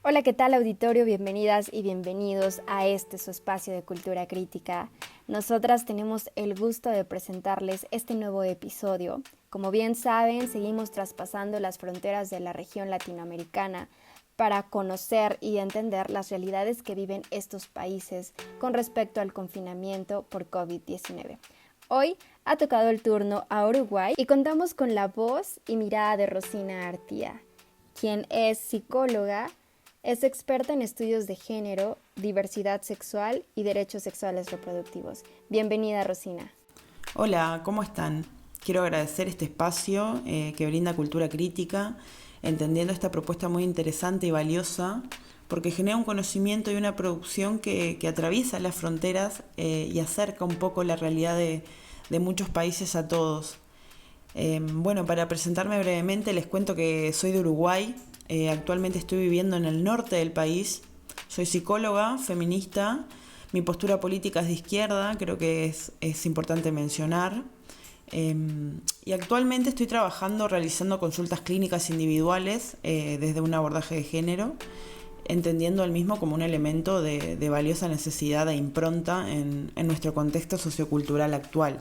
Hola, ¿qué tal auditorio? Bienvenidas y bienvenidos a su espacio de cultura crítica. Nosotras tenemos el gusto de presentarles este nuevo episodio. Como bien saben, seguimos traspasando las fronteras de la región latinoamericana para conocer y entender las realidades que viven estos países con respecto al confinamiento por COVID-19. Hoy ha tocado el turno a Uruguay y contamos con la voz y mirada de Rosina Artía, quien es psicóloga. Es experta en estudios de género, diversidad sexual y derechos sexuales reproductivos. Bienvenida, Rosina. Hola, ¿cómo están? Quiero agradecer este espacio que brinda Cultura Crítica, entendiendo esta propuesta muy interesante y valiosa, porque genera un conocimiento y una producción que atraviesa las fronteras y acerca un poco la realidad de muchos países a todos. Bueno, para presentarme brevemente les cuento que soy de Uruguay. Actualmente estoy viviendo en el norte del país. Soy psicóloga, feminista. Mi postura política es de izquierda, creo que es importante mencionar. Y actualmente estoy trabajando realizando consultas clínicas individuales desde un abordaje de género, entendiendo el mismo como un elemento de valiosa necesidad e impronta en nuestro contexto sociocultural actual.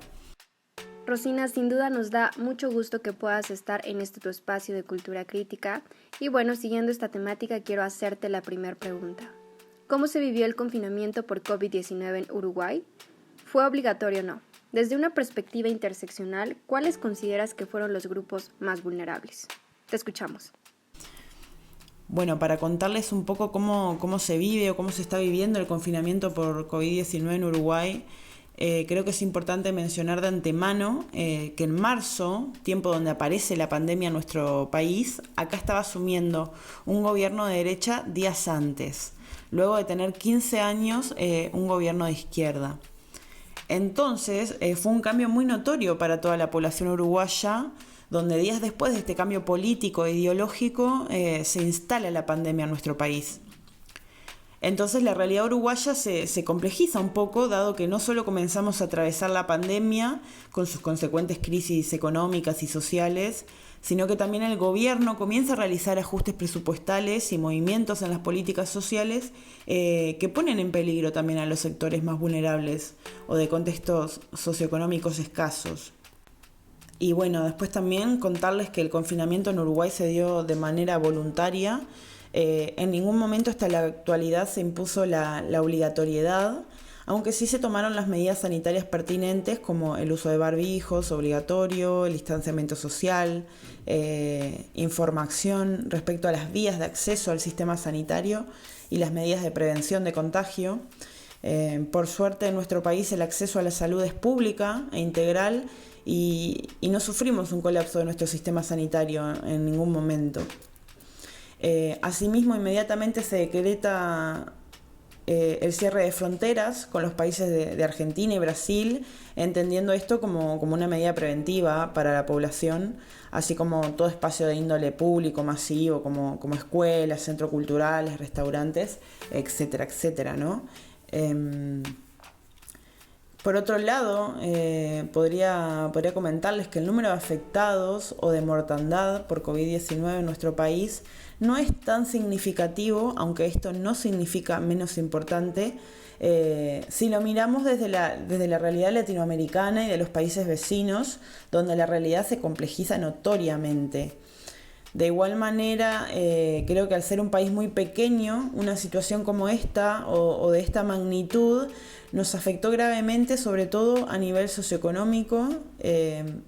Rosina, sin duda nos da mucho gusto que puedas estar en tu espacio de cultura crítica. Y bueno, siguiendo esta temática, quiero hacerte la primera pregunta. ¿Cómo se vivió el confinamiento por COVID-19 en Uruguay? ¿Fue obligatorio o no? Desde una perspectiva interseccional, ¿cuáles consideras que fueron los grupos más vulnerables? Te escuchamos. Bueno, para contarles un poco cómo se vive o cómo se está viviendo el confinamiento por COVID-19 en Uruguay, creo que es importante mencionar de antemano que en marzo, tiempo donde aparece la pandemia en nuestro país, acá estaba asumiendo un gobierno de derecha días antes, luego de tener 15 años un gobierno de izquierda. Entonces fue un cambio muy notorio para toda la población uruguaya, donde días después de este cambio político e ideológico se instala la pandemia en nuestro país. Entonces la realidad uruguaya se complejiza un poco, dado que no solo comenzamos a atravesar la pandemia con sus consecuentes crisis económicas y sociales, sino que también el gobierno comienza a realizar ajustes presupuestales y movimientos en las políticas sociales que ponen en peligro también a los sectores más vulnerables o de contextos socioeconómicos escasos. Y bueno, después también contarles que el confinamiento en Uruguay se dio de manera voluntaria. En ningún momento hasta la actualidad se impuso la obligatoriedad, aunque sí se tomaron las medidas sanitarias pertinentes como el uso de barbijos obligatorio, el distanciamiento social, información respecto a las vías de acceso al sistema sanitario y las medidas de prevención de contagio. Por suerte en nuestro país el acceso a la salud es pública e integral y no sufrimos un colapso de nuestro sistema sanitario en ningún momento. Asimismo, inmediatamente se decreta el cierre de fronteras con los países de Argentina y Brasil, entendiendo esto como una medida preventiva para la población, así como todo espacio de índole público, masivo, como escuelas, centros culturales, restaurantes, etcétera, etcétera, ¿no? Por otro lado, podría comentarles que el número de afectados o de mortandad por COVID-19 en nuestro país no es tan significativo, aunque esto no significa menos importante, si lo miramos desde la realidad latinoamericana y de los países vecinos, donde la realidad se complejiza notoriamente. De igual manera, creo que al ser un país muy pequeño, una situación como esta o de esta magnitud nos afectó gravemente, sobre todo a nivel socioeconómico,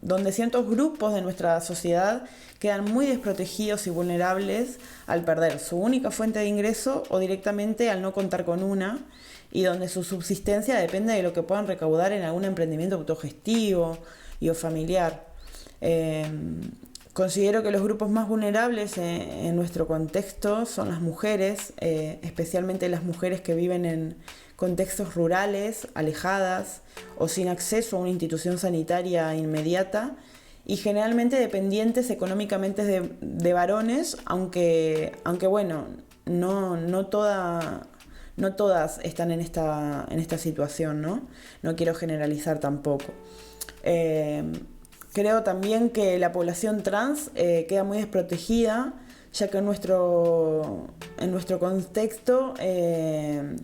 donde ciertos grupos de nuestra sociedad quedan muy desprotegidos y vulnerables al perder su única fuente de ingreso o directamente al no contar con una, y donde su subsistencia depende de lo que puedan recaudar en algún emprendimiento autogestivo y o familiar. Considero que los grupos más vulnerables en nuestro contexto son las mujeres, especialmente las mujeres que viven en contextos rurales, alejadas o sin acceso a una institución sanitaria inmediata y generalmente dependientes económicamente de varones, aunque bueno, no todas están en esta situación, ¿no? No quiero generalizar tampoco. Creo también que la población trans queda muy desprotegida, ya que en nuestro contexto, en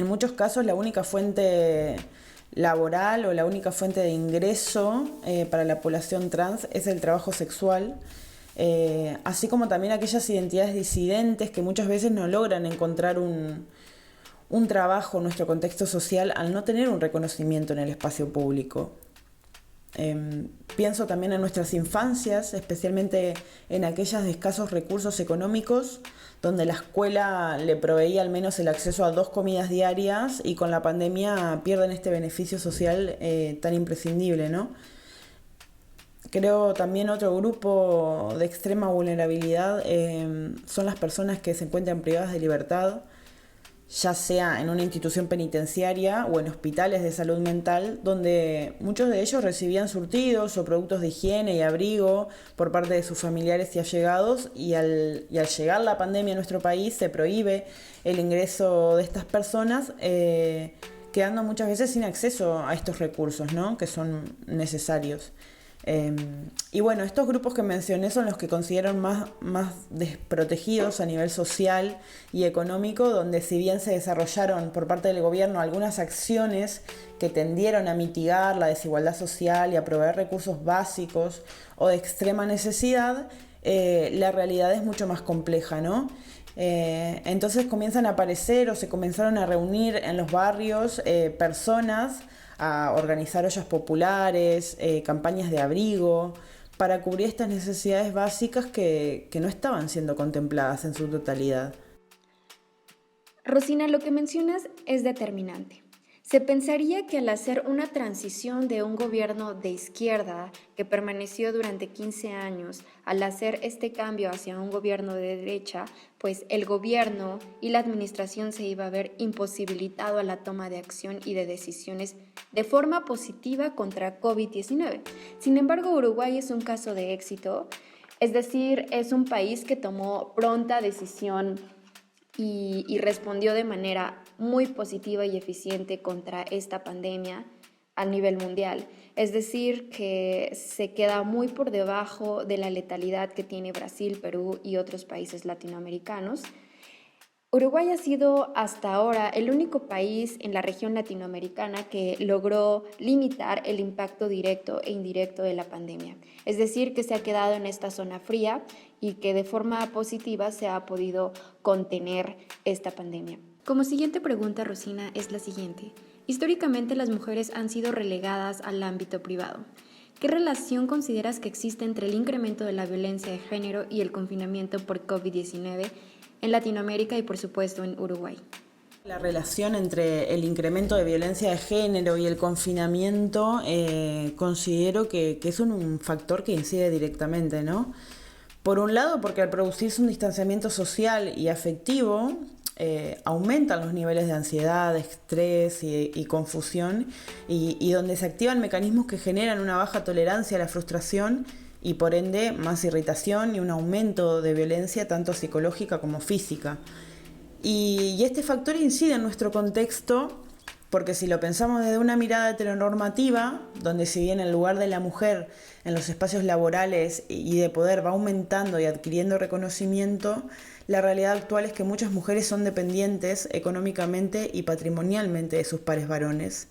muchos casos, la única fuente laboral o la única fuente de ingreso para la población trans es el trabajo sexual, así como también aquellas identidades disidentes que muchas veces no logran encontrar un trabajo en nuestro contexto social al no tener un reconocimiento en el espacio público. Pienso también en nuestras infancias, especialmente en aquellas de escasos recursos económicos, donde la escuela le proveía al menos el acceso a 2 comidas diarias y con la pandemia pierden este beneficio social tan imprescindible, ¿no? Creo también otro grupo de extrema vulnerabilidad son las personas que se encuentran privadas de libertad, ya sea en una institución penitenciaria o en hospitales de salud mental, donde muchos de ellos recibían surtidos o productos de higiene y abrigo por parte de sus familiares y allegados, y al llegar la pandemia a nuestro país se prohíbe el ingreso de estas personas, quedando muchas veces sin acceso a estos recursos, ¿no?, que son necesarios. Y bueno, estos grupos que mencioné son los que considero más desprotegidos a nivel social y económico, donde si bien se desarrollaron por parte del gobierno algunas acciones que tendieron a mitigar la desigualdad social y a proveer recursos básicos o de extrema necesidad, la realidad es mucho más compleja, ¿no? Entonces comienzan a aparecer o se comenzaron a reunir en los barrios personas a organizar ollas populares, campañas de abrigo, para cubrir estas necesidades básicas que no estaban siendo contempladas en su totalidad. Rosina, lo que mencionas es determinante. Se pensaría que al hacer una transición de un gobierno de izquierda que permaneció durante 15 años, al hacer este cambio hacia un gobierno de derecha, pues el gobierno y la administración se iba a ver imposibilitado a la toma de acción y de decisiones de forma positiva contra COVID-19. Sin embargo, Uruguay es un caso de éxito, es decir, es un país que tomó pronta decisión y respondió de manera muy positiva y eficiente contra esta pandemia a nivel mundial. Es decir, que se queda muy por debajo de la letalidad que tiene Brasil, Perú y otros países latinoamericanos. Uruguay ha sido hasta ahora el único país en la región latinoamericana que logró limitar el impacto directo e indirecto de la pandemia. Es decir, que se ha quedado en esta zona fría y que de forma positiva se ha podido contener esta pandemia. Como siguiente pregunta, Rosina, es la siguiente. Históricamente las mujeres han sido relegadas al ámbito privado. ¿Qué relación consideras que existe entre el incremento de la violencia de género y el confinamiento por COVID-19 en Latinoamérica y por supuesto en Uruguay? La relación entre el incremento de violencia de género y el confinamiento considero que es un factor que incide directamente, ¿no? Por un lado, porque al producirse un distanciamiento social y afectivo, aumentan los niveles de ansiedad, estrés y confusión, y donde se activan mecanismos que generan una baja tolerancia a la frustración y por ende más irritación y un aumento de violencia tanto psicológica como física. Y este factor incide en nuestro contexto porque si lo pensamos desde una mirada heteronormativa, donde si bien el lugar de la mujer en los espacios laborales y de poder va aumentando y adquiriendo reconocimiento, la realidad actual es que muchas mujeres son dependientes económicamente y patrimonialmente de sus pares varones,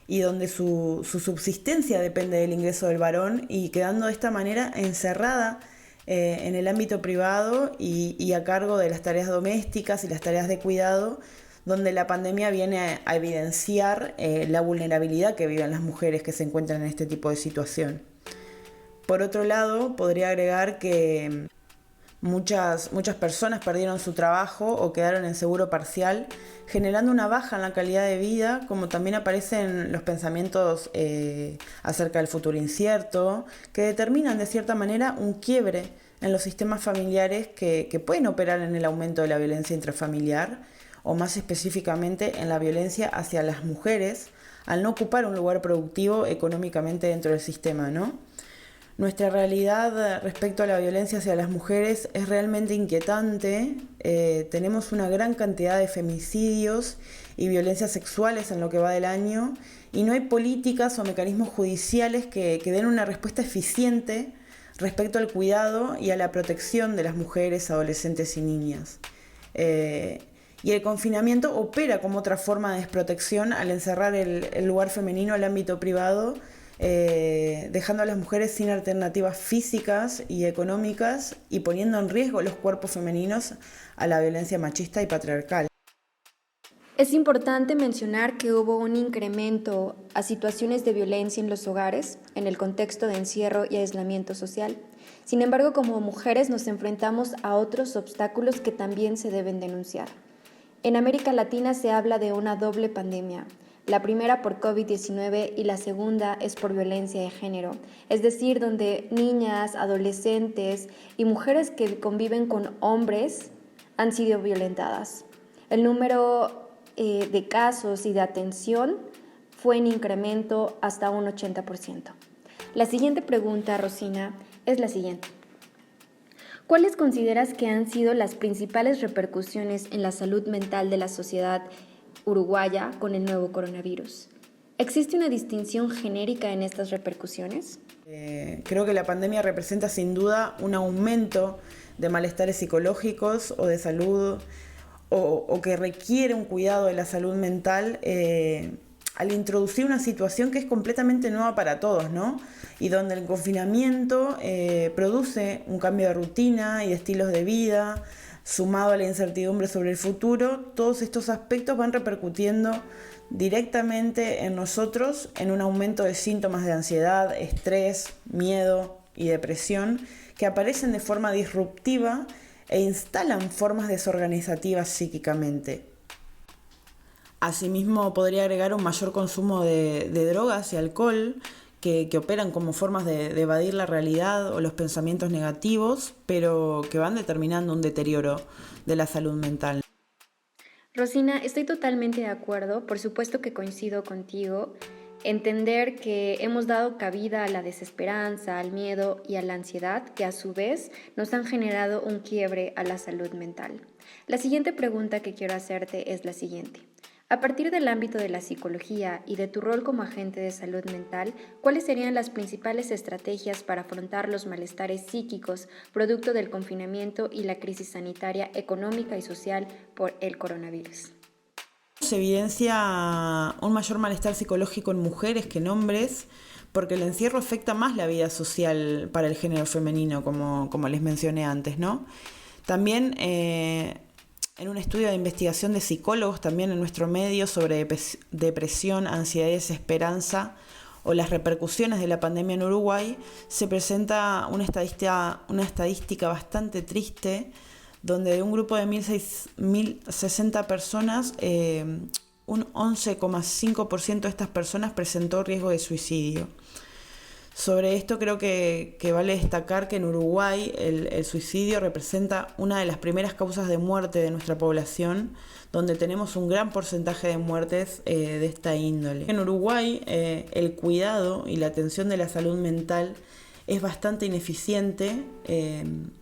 y donde su subsistencia depende del ingreso del varón y quedando de esta manera encerrada en el ámbito privado y a cargo de las tareas domésticas y las tareas de cuidado, donde la pandemia viene a evidenciar la vulnerabilidad que viven las mujeres que se encuentran en este tipo de situación. Por otro lado, podría agregar que muchas personas perdieron su trabajo o quedaron en seguro parcial, generando una baja en la calidad de vida, como también aparecen los pensamientos acerca del futuro incierto, que determinan de cierta manera un quiebre en los sistemas familiares que pueden operar en el aumento de la violencia intrafamiliar, o más específicamente en la violencia hacia las mujeres, al no ocupar un lugar productivo económicamente dentro del sistema, ¿no? Nuestra realidad respecto a la violencia hacia las mujeres es realmente inquietante. Tenemos una gran cantidad de femicidios y violencias sexuales en lo que va del año y no hay políticas o mecanismos judiciales que den una respuesta eficiente respecto al cuidado y a la protección de las mujeres, adolescentes y niñas. Y el confinamiento opera como otra forma de desprotección al encerrar el lugar femenino al ámbito privado, dejando a las mujeres sin alternativas físicas y económicas y poniendo en riesgo los cuerpos femeninos a la violencia machista y patriarcal. Es importante mencionar que hubo un incremento a situaciones de violencia en los hogares en el contexto de encierro y aislamiento social. Sin embargo, como mujeres nos enfrentamos a otros obstáculos que también se deben denunciar. En América Latina se habla de una doble pandemia. La primera por COVID-19 y la segunda es por violencia de género, es decir, donde niñas, adolescentes y mujeres que conviven con hombres han sido violentadas. El número de casos y de atención fue en incremento hasta un 80%. La siguiente pregunta, Rosina, es la siguiente. ¿Cuáles consideras que han sido las principales repercusiones en la salud mental de la sociedad uruguaya con el nuevo coronavirus? ¿Existe una distinción genérica en estas repercusiones? Creo que la pandemia representa sin duda un aumento de malestares psicológicos o de salud o que requiere un cuidado de la salud mental al introducir una situación que es completamente nueva para todos, ¿no? Y donde el confinamiento produce un cambio de rutina y de estilos de vida, sumado a la incertidumbre sobre el futuro. Todos estos aspectos van repercutiendo directamente en nosotros en un aumento de síntomas de ansiedad, estrés, miedo y depresión que aparecen de forma disruptiva e instalan formas desorganizativas psíquicamente. Asimismo, podría agregar un mayor consumo de drogas y alcohol que operan como formas de evadir la realidad o los pensamientos negativos, pero que van determinando un deterioro de la salud mental. Rosina, estoy totalmente de acuerdo, por supuesto que coincido contigo. Entender que hemos dado cabida a la desesperanza, al miedo y a la ansiedad, que a su vez nos han generado un quiebre a la salud mental. La siguiente pregunta que quiero hacerte es la siguiente. A partir del ámbito de la psicología y de tu rol como agente de salud mental, ¿cuáles serían las principales estrategias para afrontar los malestares psíquicos producto del confinamiento y la crisis sanitaria, económica y social por el coronavirus? Se evidencia un mayor malestar psicológico en mujeres que en hombres, porque el encierro afecta más la vida social para el género femenino, como les mencioné antes, ¿no? También en un estudio de investigación de psicólogos también en nuestro medio sobre depresión, ansiedad y desesperanza o las repercusiones de la pandemia en Uruguay, se presenta una estadística bastante triste, donde de un grupo de 1.060 personas, un 11,5% de estas personas presentó riesgo de suicidio. Sobre esto creo que vale destacar que en Uruguay el suicidio representa una de las primeras causas de muerte de nuestra población, donde tenemos un gran porcentaje de muertes de esta índole. En Uruguay el cuidado y la atención de la salud mental es bastante ineficiente,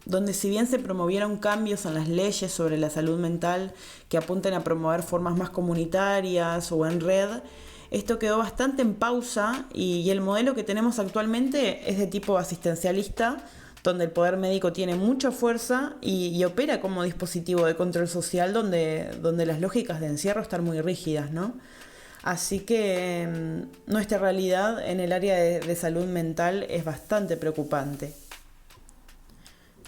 donde si bien se promovieron cambios en las leyes sobre la salud mental que apunten a promover formas más comunitarias o en red, esto quedó bastante en pausa y el modelo que tenemos actualmente es de tipo asistencialista, donde el poder médico tiene mucha fuerza y opera como dispositivo de control social donde las lógicas de encierro están muy rígidas, ¿no? Así que nuestra realidad en el área de salud mental es bastante preocupante.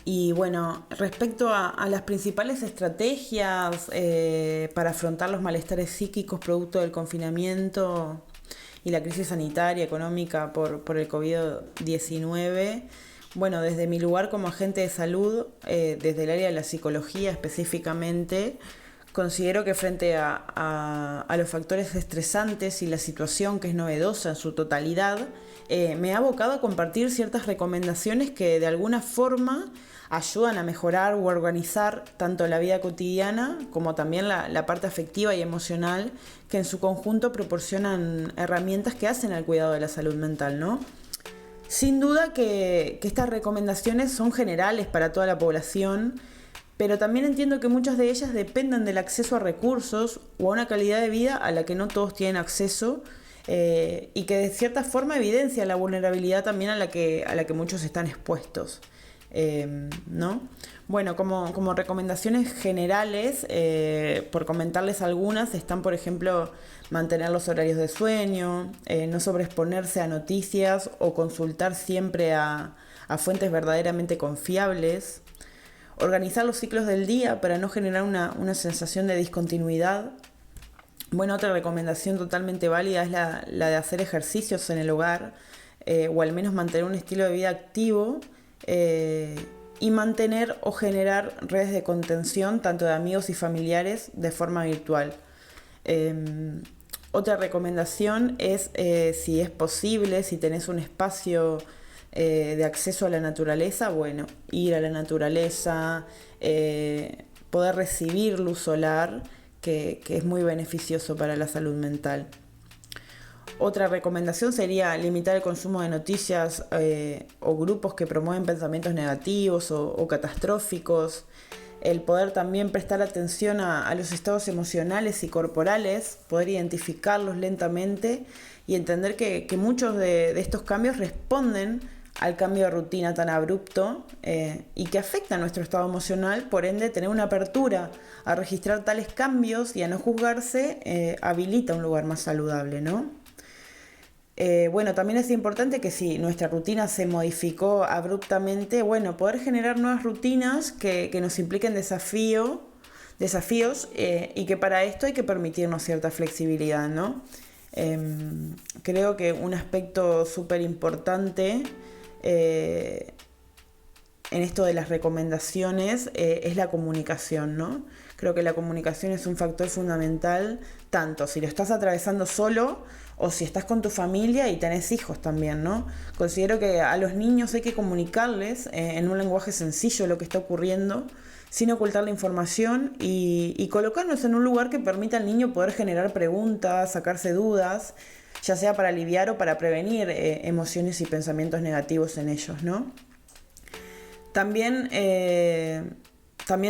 Y bueno, respecto a las principales estrategias para afrontar los malestares psíquicos producto del confinamiento y la crisis sanitaria, económica por el COVID-19, bueno, desde mi lugar como agente de salud, desde el área de la psicología específicamente, considero que frente a los factores estresantes y la situación que es novedosa en su totalidad, me ha abocado a compartir ciertas recomendaciones que de alguna forma ayudan a mejorar o organizar tanto la vida cotidiana como también la parte afectiva y emocional, que en su conjunto proporcionan herramientas que hacen al cuidado de la salud mental, ¿no? Sin duda que estas recomendaciones son generales para toda la población, pero también entiendo que muchas de ellas dependen del acceso a recursos o a una calidad de vida a la que no todos tienen acceso, y que de cierta forma evidencia la vulnerabilidad también a la que muchos están expuestos, ¿no? Bueno, como recomendaciones generales, por comentarles algunas, están, por ejemplo, mantener los horarios de sueño, no sobreexponerse a noticias o consultar siempre a fuentes verdaderamente confiables, organizar los ciclos del día para no generar una sensación de discontinuidad. Bueno, otra recomendación totalmente válida es la de hacer ejercicios en el hogar, o al menos mantener un estilo de vida activo, y mantener o generar redes de contención tanto de amigos y familiares de forma virtual. Otra recomendación es, si es posible, si tenés un espacio de acceso a la naturaleza, bueno, ir a la naturaleza, poder recibir luz solar, que es muy beneficioso para la salud mental. Otra recomendación sería limitar el consumo de noticias o grupos que promueven pensamientos negativos o catastróficos. El poder también prestar atención a los estados emocionales y corporales, poder identificarlos lentamente y entender que muchos de estos cambios responden al cambio de rutina tan abrupto, y que afecta a nuestro estado emocional. Por ende, tener una apertura a registrar tales cambios y a no juzgarse habilita un lugar más saludable, ¿no? Bueno, también es importante que si nuestra rutina se modificó abruptamente, bueno, poder generar nuevas rutinas que nos impliquen desafíos, y que para esto hay que permitirnos cierta flexibilidad, ¿no? Creo que un aspecto súper importante en esto de las recomendaciones es la comunicación, ¿no? Creo que la comunicación es un factor fundamental, tanto si lo estás atravesando solo o si estás con tu familia y tenés hijos también, ¿no? Considero que a los niños hay que comunicarles en un lenguaje sencillo lo que está ocurriendo, sin ocultar la información, y colocarnos en un lugar que permita al niño poder generar preguntas, sacarse dudas, ya sea para aliviar o para prevenir emociones y pensamientos negativos en ellos, ¿no? También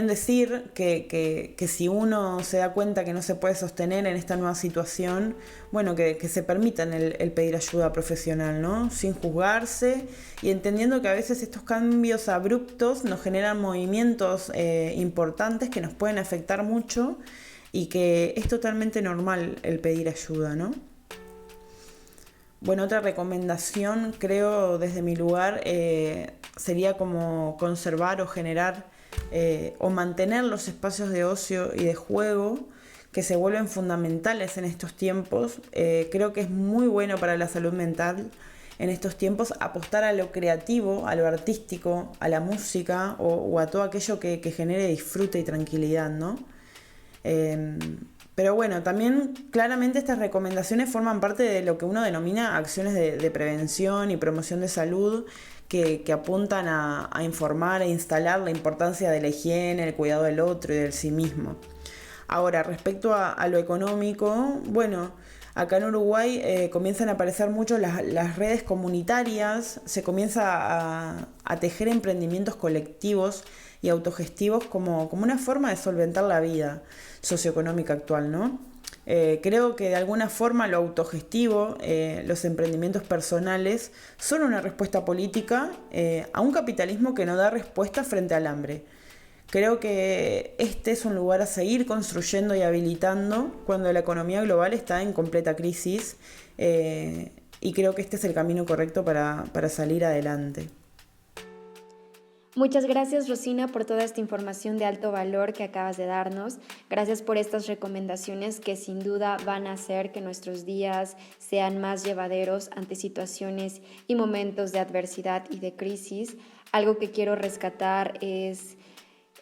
decir que si uno se da cuenta que no se puede sostener en esta nueva situación, bueno, que se permitan el pedir ayuda profesional, ¿no? Sin juzgarse y entendiendo que a veces estos cambios abruptos nos generan movimientos importantes que nos pueden afectar mucho, y que es totalmente normal el pedir ayuda, ¿no? Bueno, otra recomendación, creo, desde mi lugar, sería como conservar o generar o mantener los espacios de ocio y de juego que se vuelven fundamentales en estos tiempos. Creo que es muy bueno para la salud mental en estos tiempos apostar a lo creativo, a lo artístico, a la música o a todo aquello que genere disfrute y tranquilidad, ¿no? Pero bueno, también claramente estas recomendaciones forman parte de lo que uno denomina acciones de prevención y promoción de salud, que apuntan a informar e instalar la importancia de la higiene, el cuidado del otro y del sí mismo. Ahora, respecto a lo económico, bueno, acá en Uruguay comienzan a aparecer mucho las redes comunitarias, se comienza a tejer emprendimientos colectivos y autogestivos como una forma de solventar la vida socioeconómica actual, ¿no? Creo que de alguna forma lo autogestivo, los emprendimientos personales, son una respuesta política a un capitalismo que no da respuesta frente al hambre. Creo que este es un lugar a seguir construyendo y habilitando cuando la economía global está en completa crisis, y creo que este es el camino correcto para salir adelante. Muchas gracias, Rosina, por toda esta información de alto valor que acabas de darnos. Gracias por estas recomendaciones que sin duda van a hacer que nuestros días sean más llevaderos ante situaciones y momentos de adversidad y de crisis. Algo que quiero rescatar es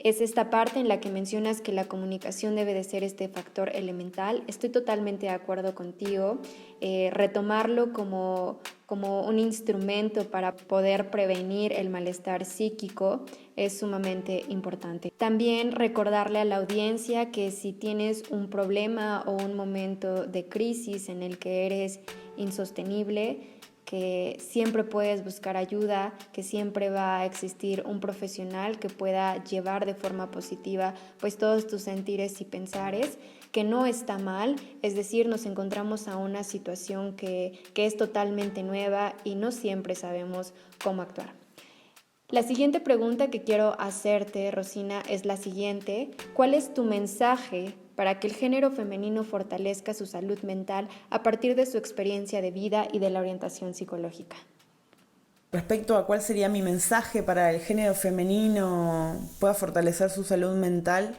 esta parte en la que mencionas que la comunicación debe de ser este factor elemental. Estoy totalmente de acuerdo contigo. Retomarlo como un instrumento para poder prevenir el malestar psíquico es sumamente importante. También recordarle a la audiencia que si tienes un problema o un momento de crisis en el que eres insostenible, que siempre puedes buscar ayuda, que siempre va a existir un profesional que pueda llevar de forma positiva pues todos tus sentires y pensares, que no está mal, es decir, nos encontramos a una situación que es totalmente nueva y no siempre sabemos cómo actuar. La siguiente pregunta que quiero hacerte, Rosina, es la siguiente. ¿Cuál es tu mensaje para que el género femenino fortalezca su salud mental a partir de su experiencia de vida y de la orientación psicológica? Respecto a cuál sería mi mensaje para el género femenino pueda fortalecer su salud mental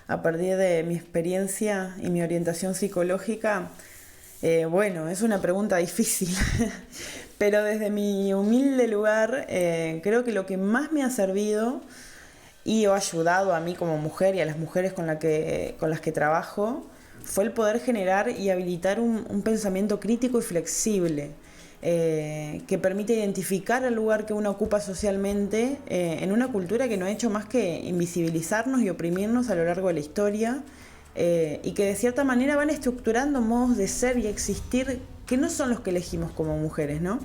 a partir de mi experiencia y mi orientación psicológica, bueno, es una pregunta difícil, pero desde mi humilde lugar, creo que lo que más me ha servido y ha ayudado a mí como mujer y a las mujeres con las que trabajo fue el poder generar y habilitar un pensamiento crítico y flexible, que permite identificar el lugar que uno ocupa socialmente en una cultura que no ha hecho más que invisibilizarnos y oprimirnos a lo largo de la historia, y que de cierta manera van estructurando modos de ser y existir que no son los que elegimos como mujeres, ¿no?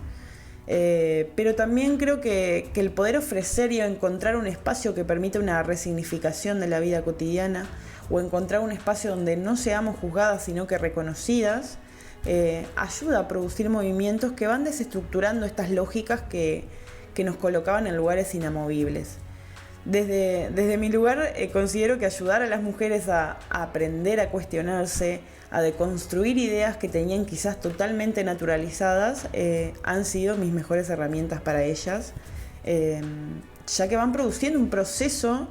Pero también creo que el poder ofrecer y encontrar un espacio que permita una resignificación de la vida cotidiana, o encontrar un espacio donde no seamos juzgadas sino que reconocidas, ayuda a producir movimientos que van desestructurando estas lógicas que nos colocaban en lugares inamovibles. Desde mi lugar, considero que ayudar a las mujeres a aprender a cuestionarse, a deconstruir ideas que tenían quizás totalmente naturalizadas, han sido mis mejores herramientas para ellas, ya que van produciendo un proceso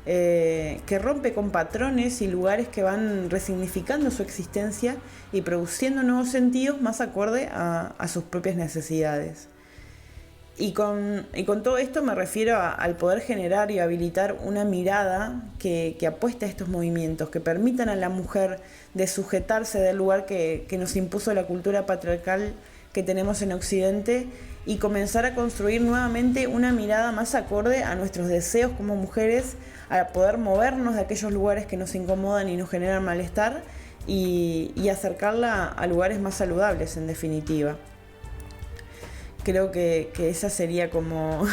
que rompe con patrones y lugares que van resignificando su existencia y produciendo nuevos sentidos más acorde a sus propias necesidades. Y con todo esto me refiero al poder generar y habilitar una mirada que apueste a estos movimientos, que permitan a la mujer de sujetarse del lugar que nos impuso la cultura patriarcal que tenemos en Occidente, y comenzar a construir nuevamente una mirada más acorde a nuestros deseos como mujeres, a poder movernos de aquellos lugares que nos incomodan y nos generan malestar, y acercarla a lugares más saludables, en definitiva. Creo que esa sería como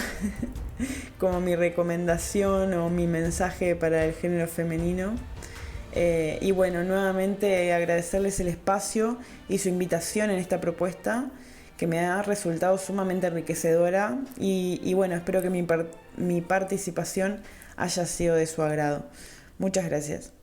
mi recomendación o mi mensaje para el género femenino. Y bueno, nuevamente agradecerles el espacio y su invitación en esta propuesta, que me ha resultado sumamente enriquecedora, y bueno, espero que mi participación haya sido de su agrado. Muchas gracias.